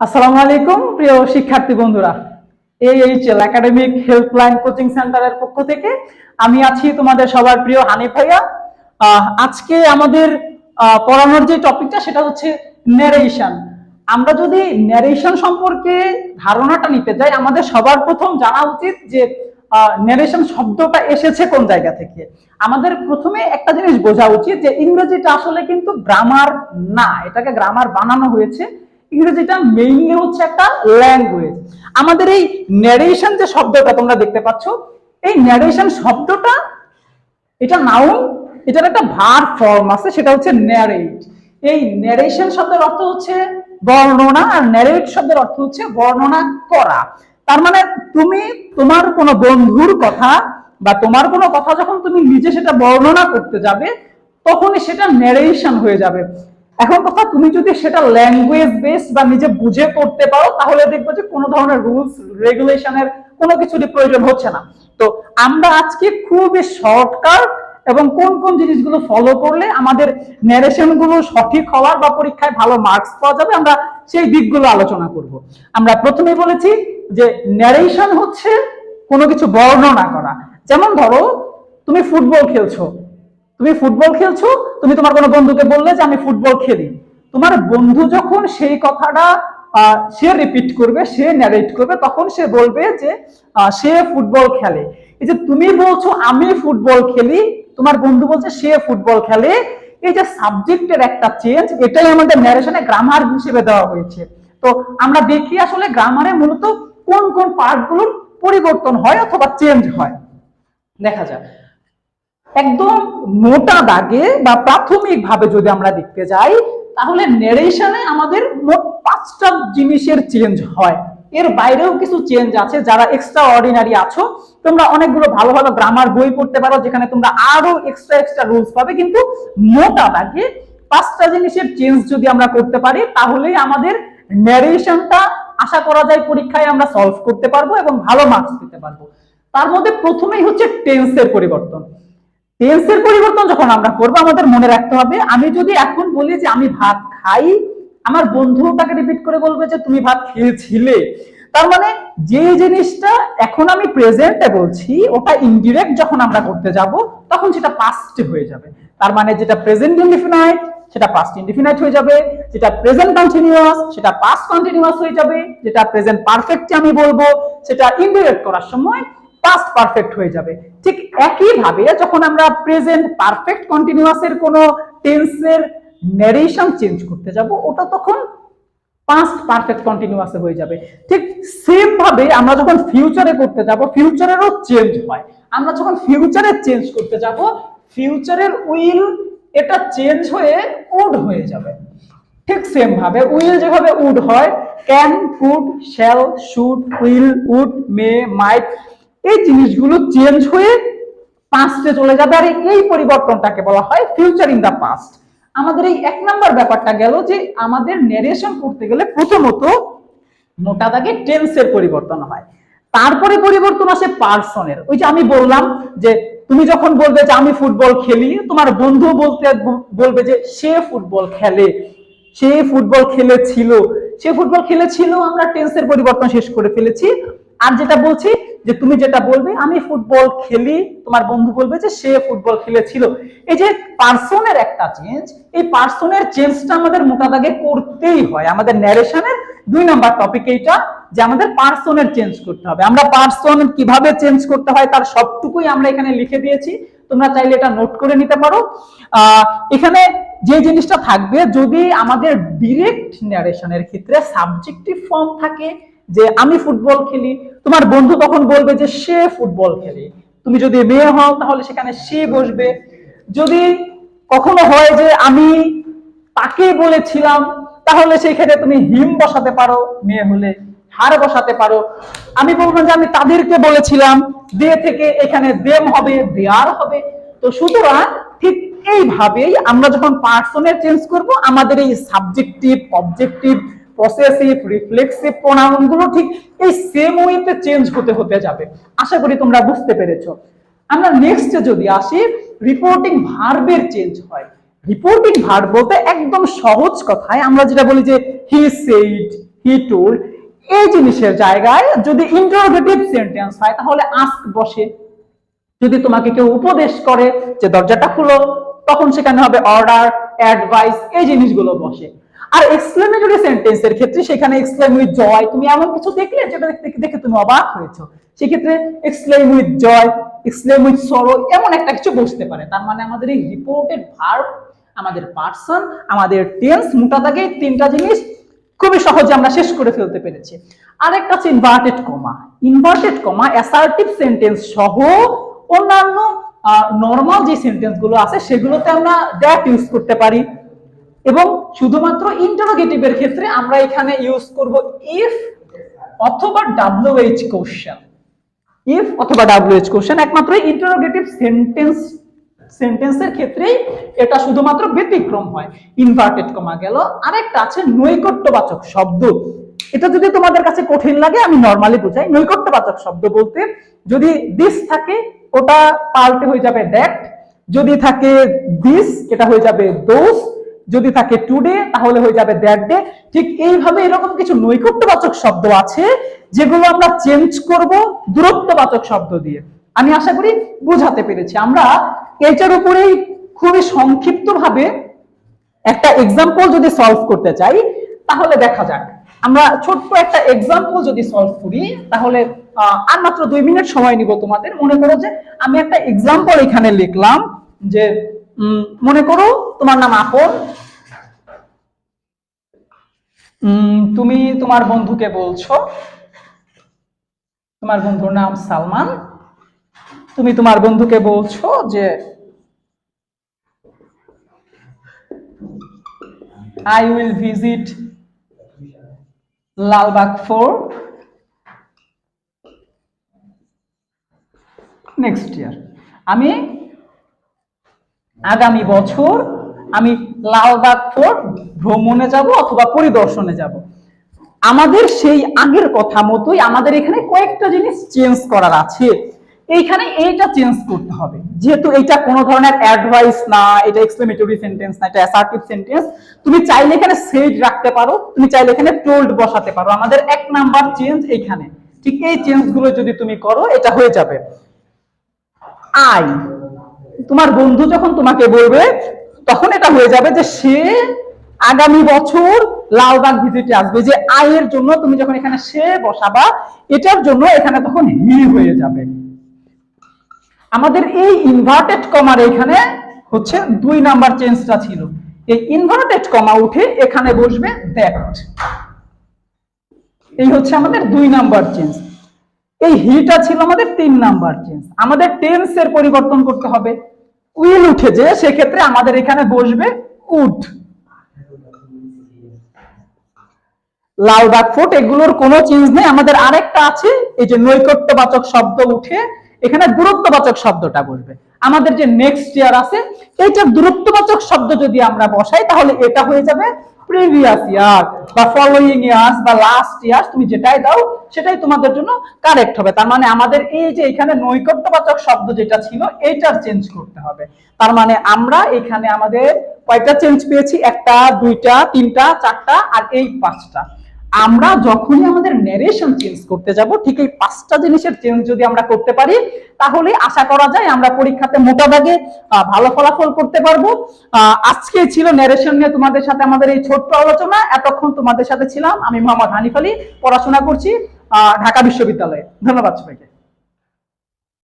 আসসালামু আলাইকুম প্রিয় শিক্ষার্থী বন্ধুরা, AHL একাডেমিক হেল্পলাইন কোচিং সেন্টারের পক্ষ থেকে আমি আছি তোমাদের সবার প্রিয় হানিফ ভাইয়া। আজকে আমাদের পড়ানোর যে টপিকটা সেটা হচ্ছে ন্যারেশন। আমরা যদি ন্যারেশন সম্পর্কে ধারণাটা নিতে যাই, আমাদের সবার প্রথম জানা উচিত যে ন্যারেশন শব্দটা এসেছে কোন জায়গা থেকে। আমাদের প্রথমে একটা জিনিস বোঝা উচিত যে ইংরেজিটা আসলে কিন্তু গ্রামার না, এটাকে গ্রামার বানানো হয়েছে। ইংরেজিটা মেইনলি হচ্ছে একটা ল্যাঙ্গুয়েজ। আমাদের এই ন্যারেশন যে শব্দটা তোমরা দেখতে পাচ্ছ, এই ন্যারেশন শব্দটা এটা নাউন, এটার একটা ভার্ব ফর্ম আছে, সেটা হচ্ছে ন্যারেট। এই ন্যারেশন শব্দের অর্থ হচ্ছে বর্ণনা, আর ন্যারেট শব্দের অর্থ হচ্ছে বর্ণনা করা। তার মানে তুমি তোমার কোনো বন্ধুর কথা বা তোমার কোনো কথা যখন তুমি নিজে সেটা বর্ণনা করতে যাবে, তখনই সেটা ন্যারেশন হয়ে যাবে। এখন কথা, তুমি যদি সেটা ল্যাঙ্গুয়েজ বেসড বা নিজে বুঝে করতে পারো, তাহলে দেখবো যে কোনো ধরনের রুলস রেগুলেশনের কোনো কিছুরই প্রয়োজন হচ্ছে না। তো আমরা আজকে খুবই শর্টকাট এবং কোন কোন জিনিসগুলো ফলো করলে আমাদের ন্যারেশন গুলো সঠিক হওয়ার বা পরীক্ষায় ভালো মার্কস পাওয়া যাবে, আমরা সেই দিকগুলো আলোচনা করব। আমরা প্রথমেই বলেছি যে ন্যারেশন হচ্ছে কোনো কিছু বর্ণনা করা। যেমন ধরো, তুমি ফুটবল খেলছো, তুমি তোমার কোনো বন্ধুকে বললে যে আমি ফুটবল খেলি। তোমার বন্ধু যখন সেই কথাটা সে রিপিট করবে, সে ন্যারেট করবে, তখন সে বলবে যে সে ফুটবল খেলে। এই যে তুমি বলছো আমি ফুটবল খেলি, তোমার বন্ধু বলছে সে ফুটবল খেলে, এই যে সাবজেক্টের একটা চেঞ্জ, এটাই আমাদের ন্যারেশনে গ্রামার হিসেবে দেওয়া হয়েছে। তো আমরা দেখি আসলে গ্রামারে মূলত কোন কোন পার্টগুলোর পরিবর্তন হয় অথবা চেঞ্জ হয়। দেখা যায় একদম মোটা দাগে বা প্রাথমিক ভাবে যদি আমরা দেখতে যাই, তাহলে ন্যারেশনে আমাদের মোট 5টা জিনিসের চেঞ্জ হয়। এর বাইরেও কিছু চেঞ্জ আছে। যারা এক্সট্রা অর্ডিনারি আছো, তোমরা অনেকগুলো ভালো ভালো গ্রামার বই পড়তে পারো, যেখানে তোমরা আরো এক্সট্রা রুলস পাবে। কিন্তু মোটা দাগে 5টা জিনিসের চেঞ্জ যদি আমরা করতে পারি, তাহলেই আমাদের ন্যারেশনটা আশা করা যায় পরীক্ষায় আমরা সলভ করতে পারবো এবং ভালো মার্কস পেতে পারবো। তার মধ্যে প্রথমেই হচ্ছে টেন্সের পরিবর্তন। টেন্সের পরিবর্তন যখন আমরা করবো, আমাদের মনে রাখতে হবে, আমি যদি এখন বলি যে আমি ভাত খাই, আমার বন্ধু তাকে রিপিট করে বলবে যে তুমি ভাত খেয়েছিলে। তার মানে যে জিনিসটা এখন আমি প্রেজেন্টে বলছি, ওটা ইনডিরেক্ট যখন আমরা করতে যাব, তখন সেটা পাস্টে হয়ে যাবে। তার মানে যেটা প্রেজেন্ট ইনডিফিনাইট সেটা পাস্ট ইনডিফিনাইট হয়ে যাবে, যেটা প্রেজেন্ট কন্টিনিউয়াস সেটা পাস্ট কন্টিনিউয়াস হয়ে যাবে, যেটা প্রেজেন্ট পারফেক্ট আমি বলবো সেটা ইনডিরেক্ট করার সময় পাস্ট পারফেক্ট হয়ে যাবে। ঠিক একই ভাবে যখন আমরা প্রেজেন্ট পারফেক্ট কন্টিনিউয়াসের কোন টেন্সের ন্যারেশন চেঞ্জ করতে যাব, ওটা তখন পাস্ট পারফেক্ট কন্টিনিউয়াসে হয়ে যাবে। ঠিক সেম ভাবে আমরা যখন ফিউচারে করতে যাব, ফিউচারেরও চেঞ্জ হয়। আমরা যখন ফিউচারে চেঞ্জ করতে যাব, ফিউচারের উইল এটা চেঞ্জ হয়ে উড হয়ে যাবে। ঠিক সেম ভাবে উইল যেভাবে উড হয়, can, could, shall, should, will, would, may, might, এই জিনিসগুলো চেঞ্জ হয়ে পাস্টে চলে যাবে। আর এই পরিবর্তনটাকে বলা হয় ফিউচার ইন দা পাস্ট। আমাদের এই 1 নাম্বার ব্যাপারটা গেল যে আমাদের ন্যারেশন করতে গেলে প্রথমত মোটা দাগে টেন্সের পরিবর্তন হয়, তারপরে পরিবর্তন আসে পার্সনের। ওই যে আমি বললাম যে তুমি যখন বলবে যে আমি ফুটবল খেলি, তোমার বন্ধু বলবে যে সে ফুটবল খেলে, সে ফুটবল খেলেছিল, সে ফুটবল খেলেছিল, আমরা টেন্সের পরিবর্তন শেষ করে ফেলেছি। আর যেটা বলছি যে তুমি যেটা বলবে আমি ফুটবল খেলি, তোমার বন্ধু বলবে যে সে ফুটবল খেলেছিল। এই যে পার্সনের একটা চেঞ্জ, এই পার্সনের চেঞ্জটা আমাদের মোটা দাগে করতেই হয়। আমাদের ন্যারেশনের 2 নাম্বার টপিক এইটা, যে আমাদের পার্সনের চেঞ্জ করতে হবে। আমরা পার্সন কিভাবে চেঞ্জ করতে হয় তার সবটুকুই আমরা এখানে লিখে দিয়েছি, তোমরা চাইলে এটা নোট করে নিতে পারো। এখানে যে জিনিসটা থাকবে, যদি আমাদের ডিরেক্ট ন্যারেশনের ক্ষেত্রে সাবজেক্টিভ ফর্ম থাকে যে আমি ফুটবল খেলি, তোমার বন্ধু তখন বলবে যে সে ফুটবল খেলে। তুমি যদি মেয়ে হও তাহলে সেখানে সে বসবে। যদি কখনো হয় যে আমি তাকে বলেছিলাম, তাহলে সেই ক্ষেত্রে তুমি হিম বসাতে পারো, মেয়ে হলে হার বসাতে পারো। আমি বলবো যে আমি তাদেরকে বলেছিলাম, দে থেকে এখানে দেম হবে, দেয়ার হবে। তো সুতরাং ঠিক এইভাবেই আমরা যখন পার্সনের চেঞ্জ করব, আমাদের এই subjective, objective, possessive, reflexive pronoun গুলো ঠিক এই সেম ওয়েতে চেঞ্জ হতে যাবে। আশা করি তোমরা বুঝতে পেরেছো। আমরা নেক্সটে যদি আসি, রিপোর্টিং ভার্বের চেঞ্জ হয়। রিপোর্টিং ভার্ব বলতে একদম সহজ কথায় আমরা যেটা বলি যে হি সেড, হি টোল্ড, এই জিনিসের জায়গায় যদি ইন্টারোগেটিভ সেন্টেন্স হয় তাহলে আস্ক বসে। যদি তোমাকে কেউ উপদেশ করে যে দরজাটা খুলো, তখন সেখানে হবে অর্ডার, অ্যাডভাইস, এই জিনিসগুলো বসে। আর এক্সক্লেমেটরি সেন্টেন্সের ক্ষেত্রে সেখানে এক্সক্লেম উইথ জয়, তুমি এমন কিছু দেখলে যেটা দেখে তুমি অবাক হয়েছো, সেক্ষেত্রে exclaim with joy, exclaim with sorrow, এমন একটা কিছু বসতে পারে। তার মানে আমাদের এই রিপোর্টেড ভার্ব, আমাদের পার্সন, আমাদের টেন্স, মোটা দাগে তিনটা জিনিস খুবই সহজে আমরা শেষ করে ফেলতে পেরেছি। আরেকটা আছে inverted comma. Inverted comma assertive sentence সহ অন্যান্য নরমাল যে সেন্টেন্স গুলো আছে সেগুলোতে আমরা দ্যাট ইউজ করতে পারি, এবং শুধুমাত্র ইন্টারোগেটিভের ক্ষেত্রে আমরা এখানে ইউজ করব ইফ অথবা WH কোশ্চেন। ইফ অথবা WH কোশ্চেন একমাত্র ইন্টারোগেটিভ সেন্টেন্সের ক্ষেত্রেই এটা শুধুমাত্র ব্যতিক্রম হয়। ইনভার্টেড কমা গেল। আরেকটা আছে নৈকট্যবাচক শব্দ। এটা যদি তোমাদের কাছে কঠিন লাগে আমি নরমালি বুঝাই। নৈকট্যবাচক শব্দ বলতে যদি দিস থাকে ওটা পাল্টে হয়ে যাবে দ্যাট, যদি থাকে দিস এটা হয়ে যাবে দোস, যদি থাকে টুডে তাহলে হয়ে যাবে দ্যাট ডে। ঠিক এইভাবে এরকম কিছু নৈকট্যবাচক শব্দ আছে যেগুলো আমরা চেঞ্জ করব দূরত্ববাচক শব্দ দিয়ে। আমি আশা করি বুঝাতে পেরেছি। আমরা এইটার উপরেই খুবই সংক্ষিপ্ত ভাবে একটা এক্সাম্পল যদি সলভ করতে চাই তাহলে দেখা যাক। আমরা ছোট্ট একটা এক্সাম্পল যদি সলভ করি তাহলে আর মাত্র 2 মিনিট সময় নিব তোমাদের। মনে করো যে আমি একটা এক্সাম্পল এখানে লিখলাম যে মনে করো তোমার নাম আপন, তুমি তোমার বন্ধুকে বলছো, তোমার বন্ধুর নাম সালমান, তুমি তোমার বন্ধুকে বলছো যে I will visit Lalbagh fort next year. আমি আগামী বছর আমি লালবাগ ফোর্ট ভ্রমণে যাব অথবা পরিদর্শনে যাব। আমাদের সেই আগের কথা মতোই আমাদের এখানে কয়েকটা জিনিস চেঞ্জ করার আছে। এইখানে এইটা চেঞ্জ করতে হবে, যেহেতু এটা কোনো ধরনের অ্যাডভাইস না, এটা এক্সক্লেমেটরি সেন্টেন্স না, এটা অ্যাসার্টিভ সেন্টেন্স। তুমি চাইলে এখানে সেড রাখতে পারো, তুমি চাইলে এখানে টোল্ড বসাতে পারো। আমাদের 1 নাম্বার চেঞ্জ এইখানে। ঠিক এই চেঞ্জ গুলো যদি তুমি করো এটা হয়ে যাবে আই। তোমার বন্ধু যখন তোমাকে বলবে তখন এটা হয়ে যাবে যে সে আগামী বছর লালবাগ ভিজিটে আসবে। যে আয়ের জন্য তুমি যখন এখানে সে বসাবা এটার জন্য এখানে তখন হি হয়ে যাবে। আমাদের এই ইনভার্টেড কমার এখানে হচ্ছে 2 নাম্বার চেঞ্জটা ছিল। এই ইনভার্টেড কমা উঠে এখানে বসবে দ্যাট। এই হচ্ছে আমাদের 2 নাম্বার চেঞ্জ। এই হিটা ছিল আমাদের 3 নাম্বার চেঞ্জ। আমাদের টেন্সের পরিবর্তন করতে হবে। উইল উঠে যে সেক্ষেত্রে আমাদের এখানে বসবে উড। লালবাগ ফোর্ট এগুলোর কোনো চেঞ্জ নেই। আমাদের আরেকটা আছে এই যে নৈকট্যবাচক শব্দ উঠে এখানে দূরত্ববাচক শব্দটা বসবে। আমাদের যে নেক্সট ইয়ার আছে এইটার দূরত্ববাচক শব্দ যদি আমরা বসাই তাহলে এটা হয়ে যাবে প্রিভিয়াস ইয়ার বা ফলোইং ইয়ার্স বা লাস্ট ইয়ার্স, তুমি যেটাই দাও সেটাই তোমাদের জন্য কারেক্ট হবে। তার মানে আমাদের এই যে এখানে নৈকট্যবাচক শব্দ যেটা ছিল এইটার চেঞ্জ করতে হবে। তার মানে আমরা এখানে আমাদের কয়টা চেঞ্জ পেয়েছি? 1টা 2টা 3টা 4টা আর এই 5টা। আমরা যখনই আমাদের ন্যারেশন চেঞ্জ করতে যাব ঠিক এই 5টা জিনিসের চেঞ্জ যদি আমরা করতে পারি তাহলে আশা করা যায় আমরা পরীক্ষাতে মোটা দাগে ভালো ফলাফল করতে পারবো। আজকে ছিল ন্যারেশন নিয়ে তোমাদের সাথে আমাদের এই ছোট্ট আলোচনা। এতক্ষণ তোমাদের সাথে ছিলাম আমি মোহাম্মদ হানিফ আলী, পড়াশোনা করছি ঢাকা বিশ্ববিদ্যালয়ে। ধন্যবাদ সবাইকে।